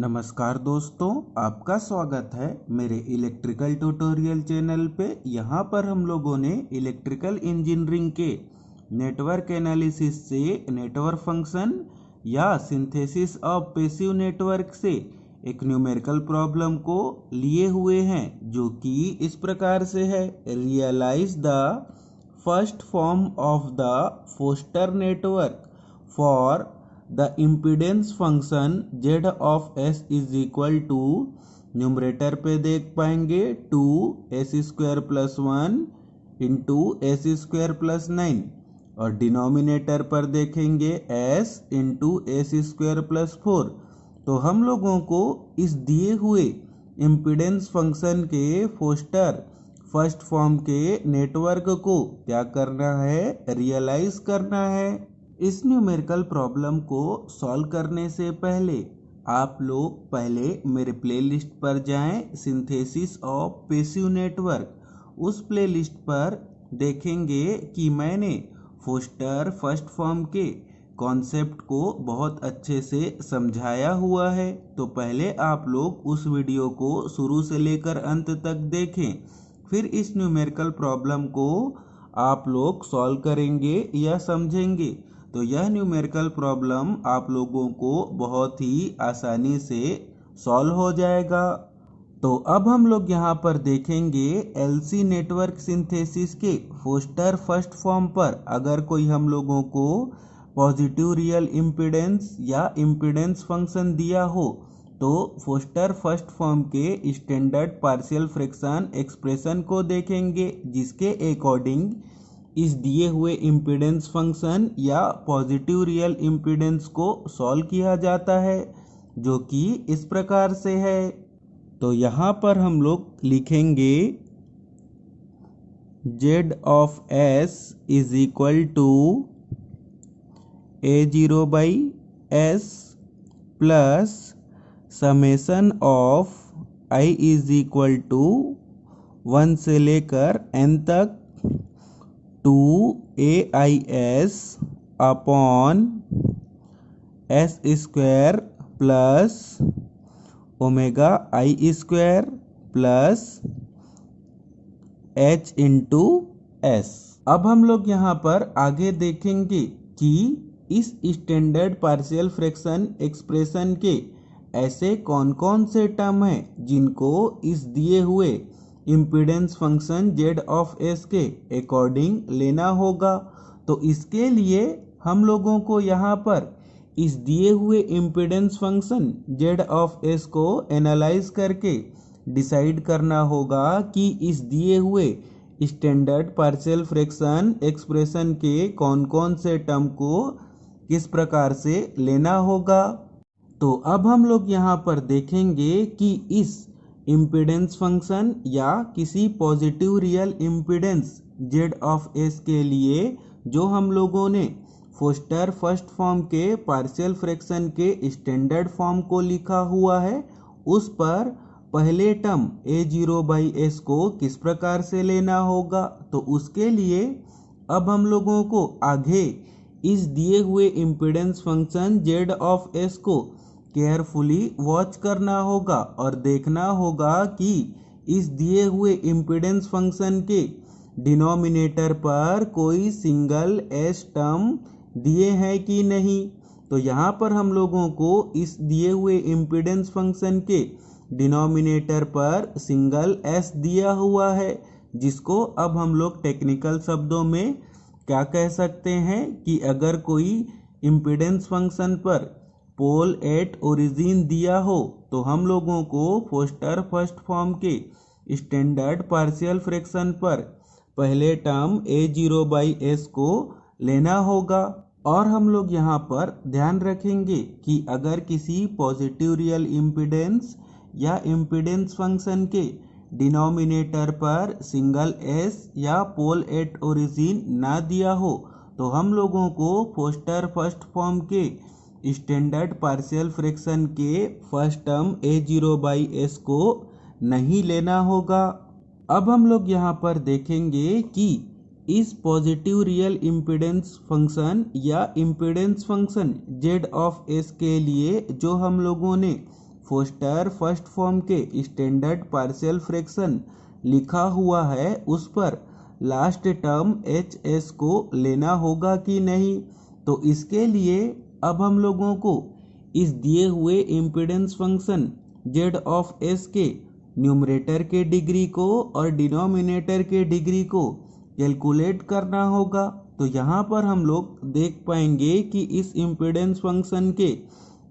नमस्कार दोस्तों, आपका स्वागत है मेरे इलेक्ट्रिकल ट्यूटोरियल चैनल पे। यहाँ पर हम लोगों ने इलेक्ट्रिकल इंजीनियरिंग के नेटवर्क एनालिसिस से नेटवर्क फंक्शन या सिंथेसिस ऑफ पैसिव नेटवर्क से एक न्यूमेरिकल प्रॉब्लम को लिए हुए हैं, जो कि इस प्रकार से है। Realise the first form of the Foster network for the impedance function z of s is equal to numerator पे देख पाएंगे 2s² + 1 इंटू s² + 9 और डिनोमिनेटर पर देखेंगे s इंटू s² + 4। तो हम लोगों को इस दिए हुए इम्पीडेंस फंक्शन के फोस्टर फर्स्ट फॉर्म के नेटवर्क को क्या करना है, रियलाइज करना है। इस न्यूमेरिकल प्रॉब्लम को सॉल्व करने से पहले आप लोग पहले मेरे प्लेलिस्ट पर जाएं, सिंथेसिस ऑफ पैसिव नेटवर्क। उस प्लेलिस्ट पर देखेंगे कि मैंने फोस्टर फर्स्ट फॉर्म के कॉन्सेप्ट को बहुत अच्छे से समझाया हुआ है। तो पहले आप लोग उस वीडियो को शुरू से लेकर अंत तक देखें, फिर इस न्यूमेरिकल प्रॉब्लम को आप लोग सॉल्व करेंगे या समझेंगे। तो यह न्यूमेरिकल प्रॉब्लम आप लोगों को बहुत ही आसानी से सॉल्व हो जाएगा। तो अब हम लोग यहाँ पर देखेंगे एलसी नेटवर्क सिंथेसिस के फोस्टर फर्स्ट फॉर्म पर अगर कोई हम लोगों को पॉजिटिव रियल इम्पीडेंस या इम्पीडेंस फंक्शन दिया हो, तो फोस्टर फर्स्ट फॉर्म के स्टैंडर्ड पार्शियल फ्रैक्शन एक्सप्रेशन को देखेंगे, जिसके अकॉर्डिंग इस दिए हुए इम्पीडेंस फंक्शन या पॉजिटिव रियल इम्पीडेंस को सॉल्व किया जाता है, जो कि इस प्रकार से है। तो यहाँ पर हम लोग लिखेंगे z of s is equal to a0/s plus summation of i is equal to 1 से लेकर n तक 2AIS upon s² plus omega i² plus h into s। अब हम लोग यहाँ पर आगे देखेंगे कि इस स्टैंडर्ड पार्शियल फ्रैक्शन एक्सप्रेशन के ऐसे कौन कौन से टर्म हैं जिनको इस दिए हुए impedance function z of s के अकॉर्डिंग लेना होगा। तो इसके लिए हम लोगों को यहाँ पर इस दिए हुए impedance function z of s को एनालाइज करके डिसाइड करना होगा कि इस दिए हुए स्टैंडर्ड पार्शियल फ्रैक्शन एक्सप्रेशन के कौन कौन से टर्म को किस प्रकार से लेना होगा। तो अब हम लोग यहाँ पर देखेंगे कि इस इम्पीडेंस फंक्शन या किसी positive real impedance z of s के लिए जो हम लोगों ने फोस्टर फर्स्ट फॉर्म के पार्शियल फ्रैक्शन के स्टैंडर्ड फॉर्म को लिखा हुआ है, उस पर पहले टर्म a0/s को किस प्रकार से लेना होगा। तो उसके लिए अब हम लोगों को आगे इस दिए हुए impedance function z of s को केयरफुली वॉच करना होगा और देखना होगा कि इस दिए हुए इम्पीडेंस फंक्शन के डिनोमिनेटर पर कोई सिंगल s टर्म दिए हैं कि नहीं। तो यहाँ पर हम लोगों को इस दिए हुए इम्पीडेंस फंक्शन के डिनोमिनेटर पर सिंगल s दिया हुआ है, जिसको अब हम लोग टेक्निकल शब्दों में क्या कह सकते हैं कि अगर कोई इम्पीडेंस फंक्शन पर पोल एट ओरिजिन दिया हो, तो हम लोगों को फोस्टर फर्स्ट फॉर्म के स्टैंडर्ड पार्शियल फ्रैक्शन पर पहले टर्म a0/s को लेना होगा। और हम लोग यहाँ पर ध्यान रखेंगे कि अगर किसी पॉजिटिव रियल इम्पीडेंस या इम्पीडेंस फंक्शन के डिनोमिनेटर पर सिंगल s या पोल एट ओरिजिन ना दिया हो, तो हम लोगों को फोस्टर फर्स्ट फॉर्म के स्टैंडर्ड पार्शियल फ्रैक्शन के फर्स्ट टर्म a0/s को नहीं लेना होगा। अब हम लोग यहाँ पर देखेंगे कि इस पॉजिटिव रियल इम्पीडेंस फंक्शन या impedance function z of s के लिए जो हम लोगों ने फोस्टर फर्स्ट फॉर्म के स्टैंडर्ड पार्शियल फ्रैक्शन लिखा हुआ है उस पर लास्ट टर्म एच एस को लेना होगा कि नहीं। तो इसके लिए अब हम लोगों को इस दिए हुए impedance function Z of S के न्यूमरेटर के डिग्री को और डिनोमिनेटर के डिग्री को कैलकुलेट करना होगा। तो यहाँ पर हम लोग देख पाएंगे कि इस इम्पीडेंस फंक्शन के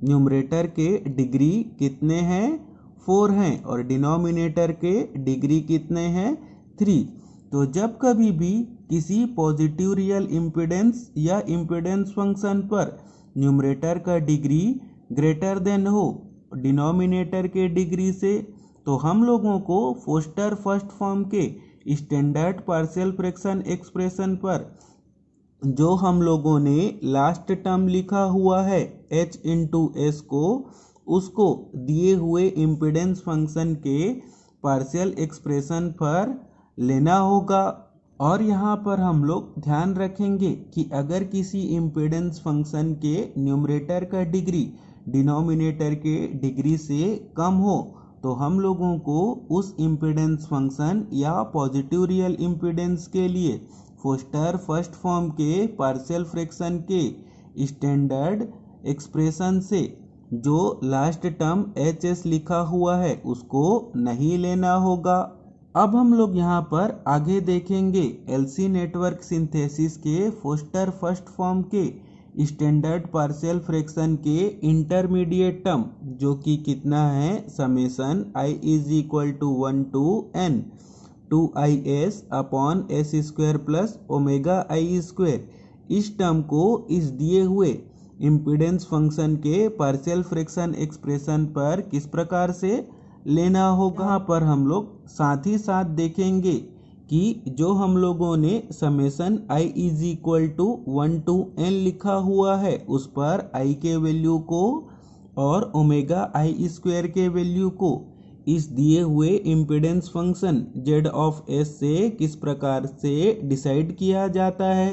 न्यूमरेटर के डिग्री कितने हैं, 4 हैं, और डिनोमिनेटर के डिग्री कितने हैं, 3। तो जब कभी भी किसी पॉजिटिव रियल इम्पीडेंस या इम्पीडेंस फंक्शन पर न्यूमरेटर का डिग्री ग्रेटर देन हो डिनोमिनेटर के डिग्री से, तो हम लोगों को फोस्टर फर्स्ट फॉर्म के स्टैंडर्ड पार्शियल फ्रैक्शन एक्सप्रेशन पर जो हम लोगों ने लास्ट टर्म लिखा हुआ है h इंटू एस को, उसको दिए हुए इम्पीडेंस फंक्शन के पार्शियल एक्सप्रेशन पर लेना होगा। और यहाँ पर हम लोग ध्यान रखेंगे कि अगर किसी इम्पीडेंस फंक्शन के न्यूमरेटर का डिग्री डिनोमिनेटर के डिग्री से कम हो तो हम लोगों को उस इम्पीडेंस फंक्शन या पॉजिटिव रियल इम्पीडेंस के लिए फोस्टर फर्स्ट फॉर्म के पार्शियल फ्रैक्शन के स्टैंडर्ड एक्सप्रेशन से जो लास्ट टर्म एच एस लिखा हुआ है उसको नहीं लेना होगा। अब हम लोग यहाँ पर आगे देखेंगे एलसी नेटवर्क सिंथेसिस के फोस्टर फर्स्ट फॉर्म के स्टैंडर्ड पार्शियल फ्रैक्शन के इंटरमीडिएट टर्म, जो कि कितना है, summation i is equal to 1 to n 2is upon S square plus omega I square. इस टर्म को इस दिए हुए इम्पीडेंस फंक्शन के पार्शियल फ्रैक्शन एक्सप्रेशन पर किस प्रकार से लेना होगा। यहाँ पर हम लोग साथ ही साथ देखेंगे कि जो हम लोगों ने summation i is equal to 1 to n लिखा हुआ है उस पर i के वैल्यू को और ओमेगा आई स्क्वायर के वैल्यू को इस दिए हुए impedance function z of s से किस प्रकार से डिसाइड किया जाता है।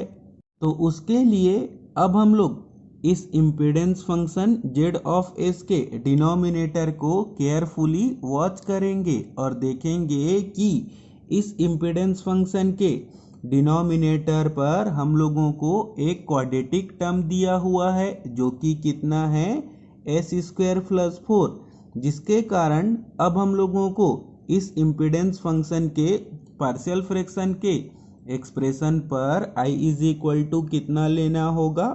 तो उसके लिए अब हम लोग इस impedance function z of s के डिनोमिनेटर को केयरफुली वॉच करेंगे और देखेंगे कि इस इम्पीडेंस फंक्शन के डिनोमिनेटर पर हम लोगों को एक क्वाड्रेटिक टर्म दिया हुआ है जो कि कितना है, एस स्क्वायर प्लस 4, जिसके कारण अब हम लोगों को इस इम्पीडेंस फंक्शन के पार्शियल फ्रैक्शन के एक्सप्रेशन पर i इज इक्वल टू कितना लेना होगा,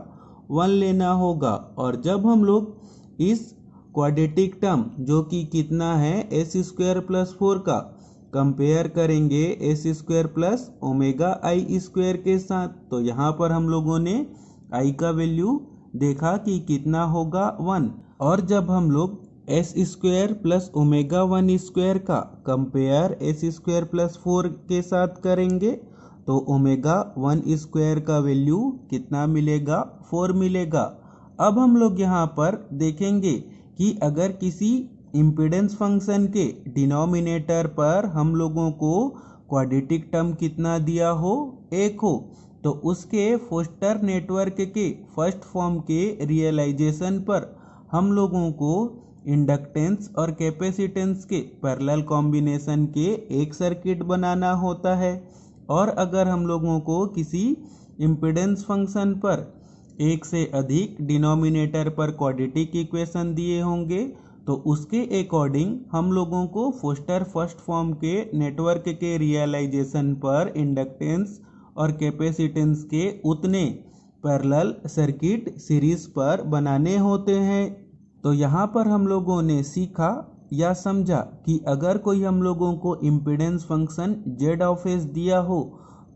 1 लेना होगा। और जब हम लोग इस क्वाड्रेटिक टर्म जो कि कितना है, एस स्क्वायर प्लस 4 का कंपेयर करेंगे S square plus omega I square के साथ, तो यहाँ पर हम लोगों ने i का वैल्यू देखा कि कितना होगा, 1। और जब हम लोग S square plus omega 1 square का कंपेयर एस स्क्वायर प्लस 4 के साथ करेंगे तो ओमेगा 1 स्क्वायर का वैल्यू कितना मिलेगा, 4 मिलेगा। अब हम लोग यहाँ पर देखेंगे कि अगर किसी इम्पीडेंस फंक्शन के डिनोमिनेटर पर हम लोगों को क्वाड्रेटिक टर्म कितना दिया हो, 1 हो, तो उसके फोस्टर नेटवर्क के फर्स्ट फॉर्म के रियलाइजेशन पर हम लोगों को इंडक्टेंस और कैपेसिटेंस के पैरेलल कॉम्बिनेशन के एक सर्किट बनाना होता है। और अगर हम लोगों को किसी इम्पीडेंस फंक्शन पर एक से अधिक डिनोमिनेटर पर क्वाड्रेटिक इक्वेशन दिए होंगे तो उसके अकॉर्डिंग हम लोगों को फोस्टर फर्स्ट फॉर्म के नेटवर्क के रियलाइजेशन पर इंडक्टेंस और कैपेसिटेंस के उतने पैरेलल सर्किट सीरीज पर बनाने होते हैं। तो यहाँ पर हम लोगों ने सीखा या समझा कि अगर कोई हम लोगों को impedance function z of s दिया हो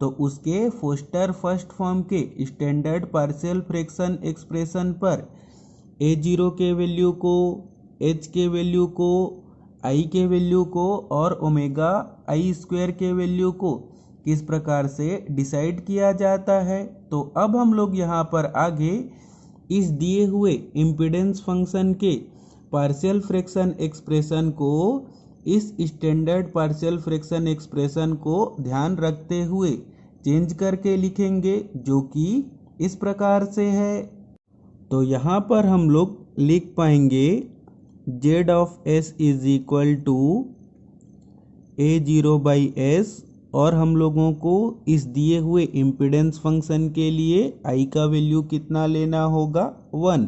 तो उसके फोस्टर फर्स्ट फॉर्म के स्टैंडर्ड पार्शियल फ्रैक्शन एक्सप्रेशन पर a0 के वैल्यू को, h के वैल्यू को, i के वैल्यू को और ओमेगा आई स्क्वायर के वैल्यू को किस प्रकार से डिसाइड किया जाता है। तो अब हम लोग यहाँ पर आगे इस दिए हुए इम्पीडेंस फंक्शन के पार्शियल फ्रैक्शन एक्सप्रेशन को इस स्टैंडर्ड पार्शियल फ्रैक्शन एक्सप्रेशन को ध्यान रखते हुए चेंज करके लिखेंगे, जो कि इस प्रकार से है। तो यहाँ पर हम लोग लिख पाएंगे Z of S is equal to A0 by S, और हम लोगों को इस दिए हुए इम्पीडेंस फंक्शन के लिए आई का वैल्यू कितना लेना होगा 1।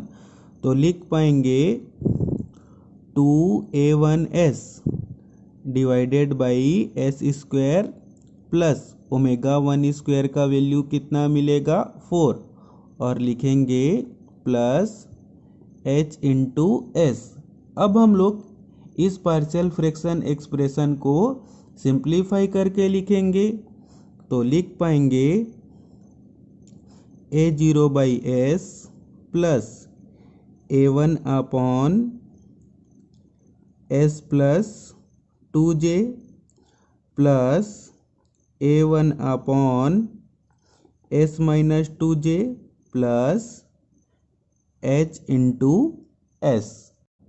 तो लिख पाएंगे 2A1S divided by S square plus omega 1 square का वैल्यू कितना मिलेगा 4, और लिखेंगे प्लस H इंटू एस। अब हम लोग इस पार्शियल फ्रैक्शन एक्सप्रेशन को सिंप्लीफाई करके लिखेंगे, तो लिख पाएंगे A0 by S plus A1 upon S plus 2J plus A1 upon S minus 2J plus H into S.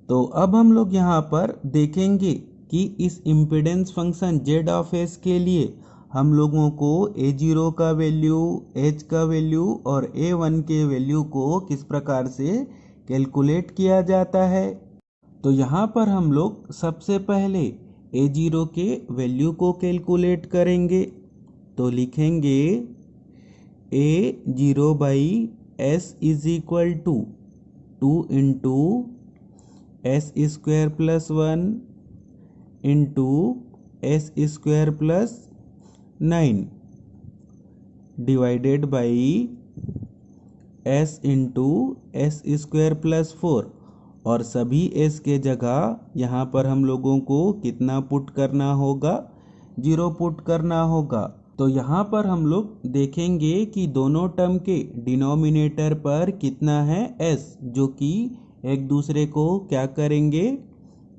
तो अब हम लोग यहाँ पर देखेंगे कि इस impedance function Z of S के लिए हम लोगों को A0 का वैल्यू, H का वैल्यू और A1 के वैल्यू को किस प्रकार से कैलकुलेट किया जाता है। तो यहाँ पर हम लोग सबसे पहले A0 के वैल्यू को कैलकुलेट करेंगे, तो लिखेंगे A0 by S is equal to 2 into S square plus 1 into S square plus 9 divided by S into S square plus 4, और सभी एस के जगह यहाँ पर हम लोगों को कितना पुट करना होगा 0 पुट करना होगा। तो यहाँ पर हम लोग देखेंगे कि दोनों टर्म के डिनोमिनेटर पर कितना है s, जो कि एक दूसरे को क्या करेंगे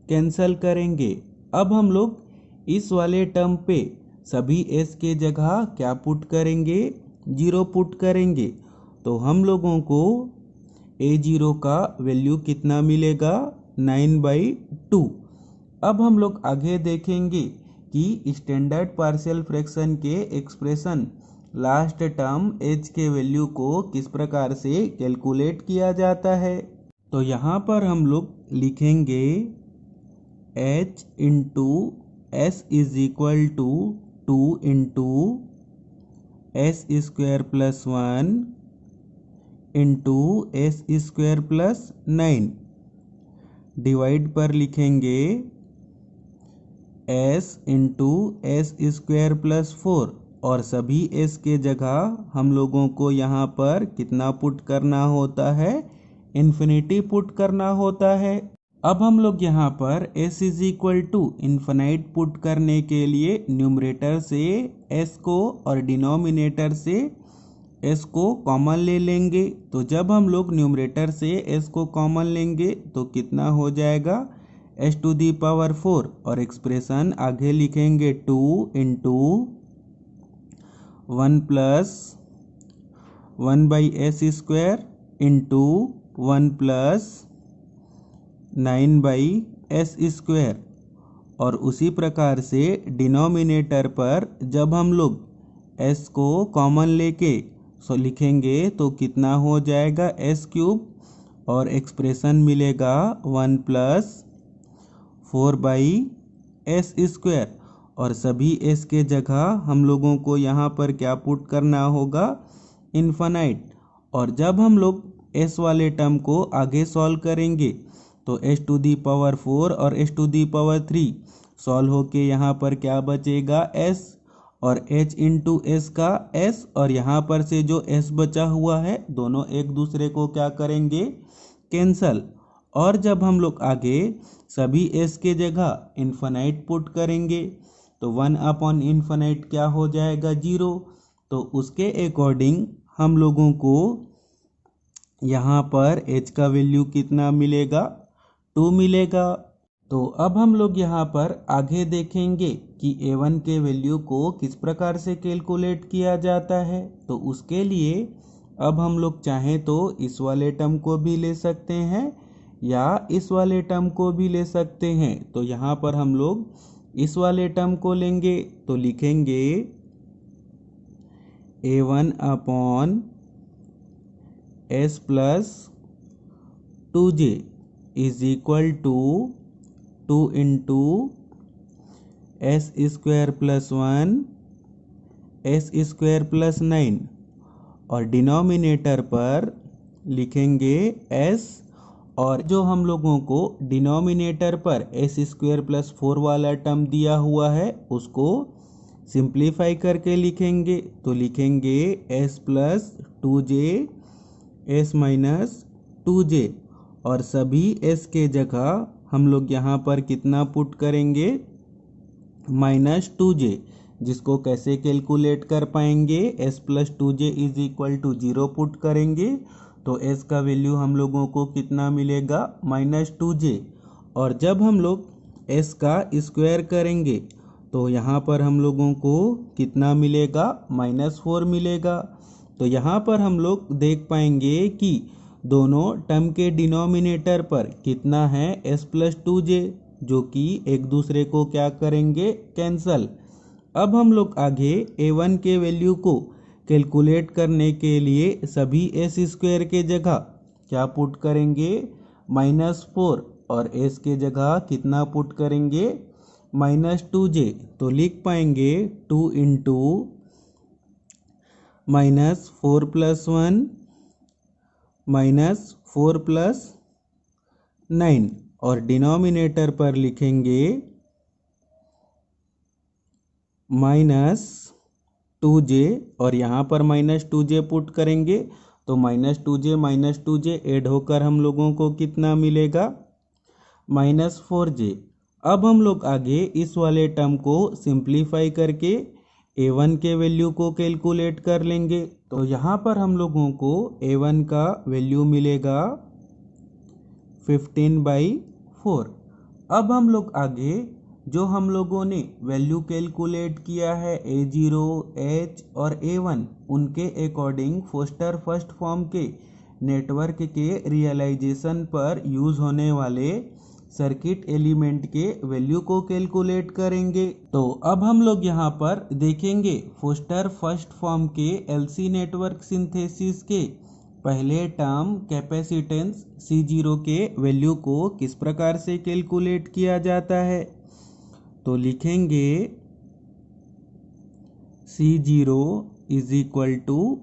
कैंसल करेंगे। अब हम लोग इस वाले टर्म पे सभी s के जगह क्या पुट करेंगे 0 पुट करेंगे, तो हम लोगों को A0 का वैल्यू कितना मिलेगा 9/2। अब हम लोग आगे देखेंगे कि स्टैंडर्ड पार्शियल फ्रैक्शन के एक्सप्रेशन लास्ट टर्म h के वैल्यू को किस प्रकार से कैलकुलेट किया जाता है। तो यहाँ पर हम लोग लिखेंगे h into S is equal to 2 into S square plus 1 into S square plus 9 divide पर लिखेंगे s into S square plus 4, और सभी s के जगह हम लोगों को यहाँ पर कितना पुट करना होता है इन्फिनिटी पुट करना होता है। अब हम लोग यहाँ पर s is equal to infinite put करने के लिए न्यूमरेटर से s को और डिनोमिनेटर से s को कॉमन ले लेंगे। तो जब हम लोग न्यूमरेटर से s को कॉमन लेंगे तो कितना हो जाएगा s टू दी पावर 4, और एक्सप्रेशन आगे लिखेंगे 2 into 1 plus 1 by S square into 1 plus 9 by S square, और उसी प्रकार से डिनोमिनेटर पर जब हम लोग s को कॉमन लेके लिखेंगे तो कितना हो जाएगा s क्यूब, और एक्सप्रेशन मिलेगा 1 प्लस 4 बाई एस स्क्वायर, और सभी s के जगह हम लोगों को यहाँ पर क्या पुट करना होगा इन्फिनाइट। और जब हम लोग s वाले टर्म को आगे सॉल्व करेंगे तो s टू दी पावर 4 और s to the power 3 solve होके यहाँ पर क्या बचेगा s, और h इंटू एस का s, और यहाँ पर से जो s बचा हुआ है दोनों एक दूसरे को क्या करेंगे कैंसल। और जब हम लोग आगे सभी s के जगह इन्फिनाइट पुट करेंगे तो 1 अपॉन इन्फिनाइट क्या हो जाएगा 0, तो उसके अकॉर्डिंग हम लोगों को यहाँ पर h का वैल्यू कितना मिलेगा 2 मिलेगा। तो अब हम लोग यहाँ पर आगे देखेंगे कि A1 के वैल्यू को किस प्रकार से कैलकुलेट किया जाता है। तो उसके लिए अब हम लोग चाहें तो इस वाले टर्म को भी ले सकते हैं या इस वाले टर्म को भी ले सकते हैं। तो यहाँ पर हम लोग इस वाले टर्म को लेंगे, तो लिखेंगे A1 upon S plus 2J is equal to 2 into S square plus 1 S square plus 9 और डिनोमिनेटर पर लिखेंगे s, और जो हम लोगों को डिनोमिनेटर पर एस स्क्वायर प्लस 4 वाला टर्म दिया हुआ है उसको सिंप्लीफाई करके लिखेंगे। तो लिखेंगे s plus 2j s minus 2j, और सभी s के जगह हम लोग यहाँ पर कितना पुट करेंगे, -2j, जिसको कैसे कैलकुलेट कर पाएंगे, s plus 2j is equal to 0 put करेंगे तो s का वैल्यू हम लोगों को कितना मिलेगा, -2j। और जब हम लोग s का स्क्वायर करेंगे तो यहाँ पर हम लोगों को कितना मिलेगा, -4 मिलेगा। तो यहाँ पर हम लोग देख पाएंगे कि दोनों टर्म के डिनोमिनेटर पर कितना है, s प्लस 2j, जो कि एक दूसरे को क्या करेंगे, कैंसल। अब हम लोग आगे a1 के वैल्यू को कैलकुलेट करने के लिए सभी s स्क्वायर के जगह क्या पुट करेंगे, -4, और s के जगह कितना पुट करेंगे, -2j। तो लिख पाएंगे 2 इंटू -4 प्लस 1 -4 प्लस 9, और डिनोमिनेटर पर लिखेंगे -2j, और यहाँ पर -2j पुट करेंगे तो -2j ऐड होकर हम लोगों को कितना मिलेगा, -4j। अब हम लोग आगे इस वाले टर्म को सिंप्लीफाई करके a1 के वैल्यू को कैलकुलेट कर लेंगे। तो यहाँ पर हम लोगों को a1 का वैल्यू मिलेगा 15/4। अब हम लोग आगे जो हम लोगों ने वैल्यू कैलकुलेट किया है a0, h और a1, उनके अकॉर्डिंग फोस्टर फर्स्ट फॉर्म के नेटवर्क के रियलाइजेशन पर यूज होने वाले सर्किट एलिमेंट के वैल्यू को कैलकुलेट करेंगे। तो अब हम लोग यहाँ पर देखेंगे फोस्टर फर्स्ट फॉर्म के एलसी नेटवर्क सिंथेसिस के पहले टर्म कैपेसिटेंस C0 के वैल्यू को किस प्रकार से कैलकुलेट किया जाता है। तो लिखेंगे C0 is equal to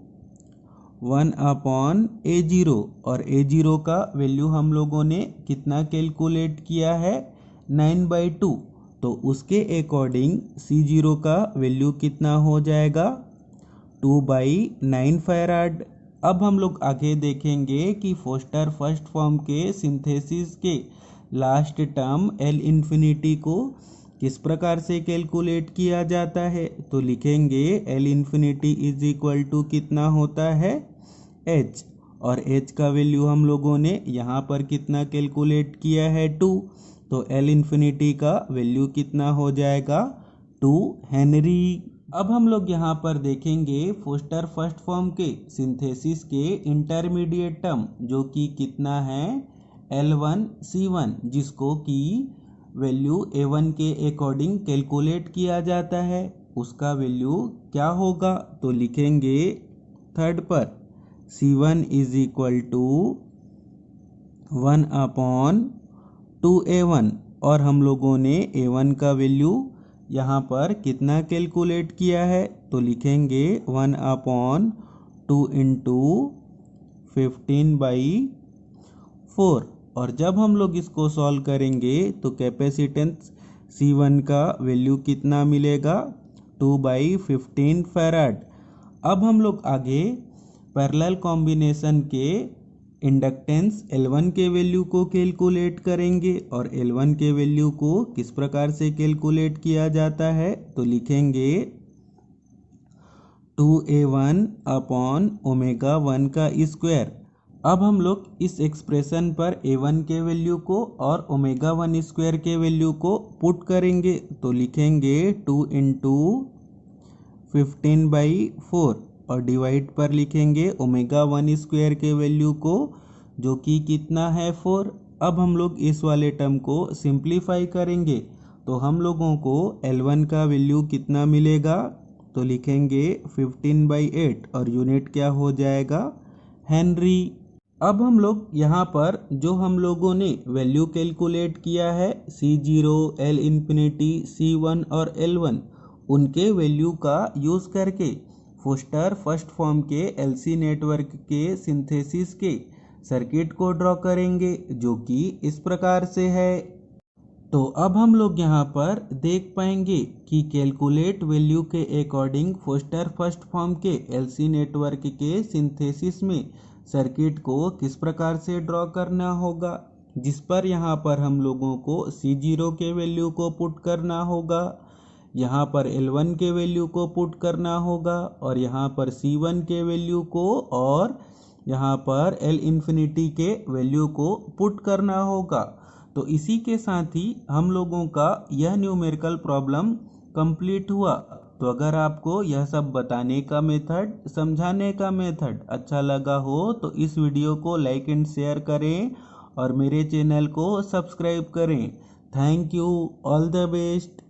1/A0, और A0 का वैल्यू हम लोगों ने कितना कैलकुलेट किया है, 9/2। तो उसके अकॉर्डिंग C0 का वैल्यू कितना हो जाएगा, 2/9 फैराड। अब हम लोग आगे देखेंगे कि फोस्टर फर्स्ट फॉर्म के सिंथेसिस के लास्ट टर्म L इन्फिनिटी को किस प्रकार से कैलकुलेट किया जाता है। तो लिखेंगे L infinity is equal to कितना होता है, h, और h का वैल्यू हम लोगों ने यहाँ पर कितना कैलकुलेट किया है, 2। तो L इन्फिनिटी का वैल्यू कितना हो जाएगा, 2 हेनरी। अब हम लोग यहाँ पर देखेंगे फोस्टर फर्स्ट फॉर्म के सिंथेसिस के इंटरमीडिएट टर्म, जो कि कितना है, L1C1, जिसको कि वैल्यू A1 के अकॉर्डिंग कैलकुलेट किया जाता है। उसका वैल्यू क्या होगा, तो लिखेंगे थर्ड पर C1 is equal to 1/2A1, और हम लोगों ने A1 का वैल्यू यहाँ पर कितना कैलकुलेट किया है। तो लिखेंगे 1/2 इंटू 15/4, और जब हम लोग इसको सॉल्व करेंगे तो कैपेसिटेंस C1 का वैल्यू कितना मिलेगा, 2/15 फैराड। अब हम लोग आगे पैरेलल कॉम्बिनेशन के इंडक्टेंस L1 के वैल्यू को कैलकुलेट करेंगे, और L1 के वैल्यू को किस प्रकार से कैलकुलेट किया जाता है। तो लिखेंगे 2A1/ω1 का स्क्वायर। अब हम लोग इस एक्सप्रेशन पर A1 के वैल्यू को और ω1 स्क्वायर के वैल्यू को पुट करेंगे। तो लिखेंगे 2 इंटू 15/4, और डिवाइड पर लिखेंगे ω1 स्क्वायर के वैल्यू को, जो कि कितना है, 4। अब हम लोग इस वाले टर्म को सिंप्लीफाई करेंगे तो हम लोगों को L1 का वैल्यू कितना मिलेगा। तो लिखेंगे 15/8, और यूनिट क्या हो जाएगा, हेनरी। अब हम लोग यहाँ पर जो हम लोगों ने वैल्यू कैलकुलेट किया है C0, L इन्फिनिटी, C1 और L1, उनके वैल्यू का यूज़ करके फोस्टर फर्स्ट फॉर्म के LC नेटवर्क के सिंथेसिस के सर्किट को ड्रॉ करेंगे, जो कि इस प्रकार से है। तो अब हम लोग यहाँ पर देख पाएंगे कि कैलकुलेट वैल्यू के अकॉर्डिंग फोस्टर फर्स्ट फॉर्म के LC नेटवर्क के सिंथेसिस में सर्किट को किस प्रकार से ड्रॉ करना होगा, जिस पर यहाँ पर हम लोगों को C0 के वैल्यू को पुट करना होगा, यहाँ पर L1 के वैल्यू को पुट करना होगा और यहाँ पर C1 के वैल्यू को और यहाँ पर L इन्फिनिटी के वैल्यू को पुट करना होगा। तो इसी के साथ ही हम लोगों का यह न्यूमेरिकल प्रॉब्लम कंप्लीट हुआ। तो अगर आपको यह सब बताने का मेथड, समझाने का मेथड अच्छा लगा हो तो इस वीडियो को लाइक एंड शेयर करें और मेरे चैनल को सब्सक्राइब करें। Thank you, all the best.